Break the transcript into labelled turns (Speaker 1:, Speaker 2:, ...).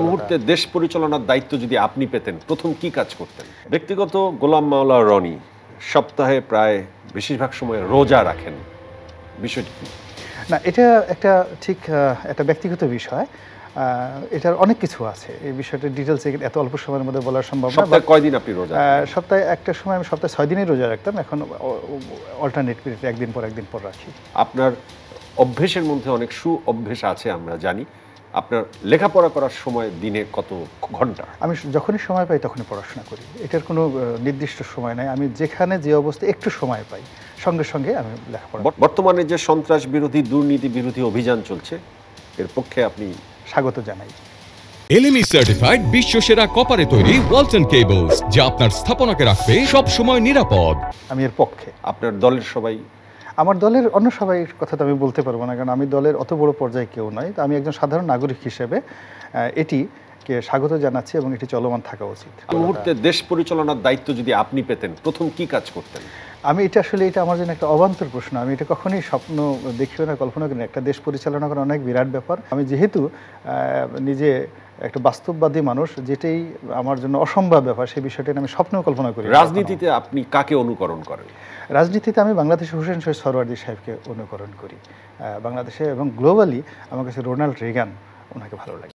Speaker 1: মুহূর্তে দেশ পরিচালনার দায়িত্ব যদি আপনি পেতেন প্রথম কি কাজ করতেন? ব্যক্তিগত গোলাম মাওলা রনি সপ্তাহে প্রায় বেশিরভাগ সময় রোজা রাখেন, বিষয়টি কি?
Speaker 2: না, এটা একটা ঠিক একটা ব্যক্তিগত বিষয়। এটার অনেক কিছু আছে। এই বিষয়টা ডিটেইলস এত অল্প সময়ের মধ্যে বলা সম্ভব না।
Speaker 1: সপ্তাহে কয়দিন আপনি রোজা রাখেন?
Speaker 2: সপ্তাহে একটা সময় আমি সপ্তাহে ৬ দিনই রোজা রাখতাম। এখন অল্টারনেট পিরিয়ডে একদিন পর রাখি।
Speaker 1: আপনার অভ্যেসের মধ্যে অনেক অভ্যেস আছে আমরা জানি। আপনার লেখাপড়া করার সময় দিনে কত ঘন্টা?
Speaker 2: আমি যখনই সময় পাই তখনই পড়াশোনা করি। এটার কোনো নির্দিষ্ট সময় নাই। আমি যেখানে যে অবস্থায় একটু সময় পাই সঙ্গে সঙ্গে আমি লেখাপড়া
Speaker 1: বর্তমানে যে সন্ত্রাস বিরোধী দুর্নীতি বিরোধী অভিযান চলছে এর পক্ষে আপনি
Speaker 2: স্বাগত জানাই।
Speaker 3: এলএমই সার্টিফাইড বিশ্বসেরা কপারে তৈরি ওয়ালটন কেবলস, যা আপনার স্থাপনাকে রাখবে সব সময় নিরাপদ।
Speaker 2: আমি এর পক্ষে।
Speaker 1: আপনার দলের সবাই?
Speaker 2: আমার দলের অন্য সবাই কথা তো আমি বলতে পারবো না, কারণ আমি দলের অত বড় পর্যায়ে কেউ নয়। তো আমি একজন সাধারণ নাগরিক হিসেবে এটিকে স্বাগত জানাচ্ছি এবং এটি চলমান থাকা উচিত।
Speaker 1: এই মুহূর্তে দেশ পরিচালনার দায়িত্ব যদি আপনি পেতেন প্রথম কি কাজ করতেন?
Speaker 2: আমি এটা আমার জন্য একটা অবান্তর প্রশ্ন। আমি এটা কখনোই স্বপ্ন দেখিও না, কল্পনা করি না। একটা দেশ পরিচালনা করা অনেক বিরাট ব্যাপার। আমি যেহেতু নিজে একটা বাস্তববাদী মানুষ, যেটাই আমার জন্য অসম্ভব ব্যাপার সেই বিষয়টা আমি স্বপ্নেও কল্পনা করি।
Speaker 1: রাজনীতিতে আপনি কাকে অনুকরণ করেন?
Speaker 2: রাজনীতিতে আমি বাংলাদেশের হোসেন শহীদ সোহরাওয়ার্দী সাহেবকে অনুকরণ করি। বাংলাদেশে এবং গ্লোবালি আমার কাছে রোনাল্ড রেগান ওনাকে ভালো লাগে।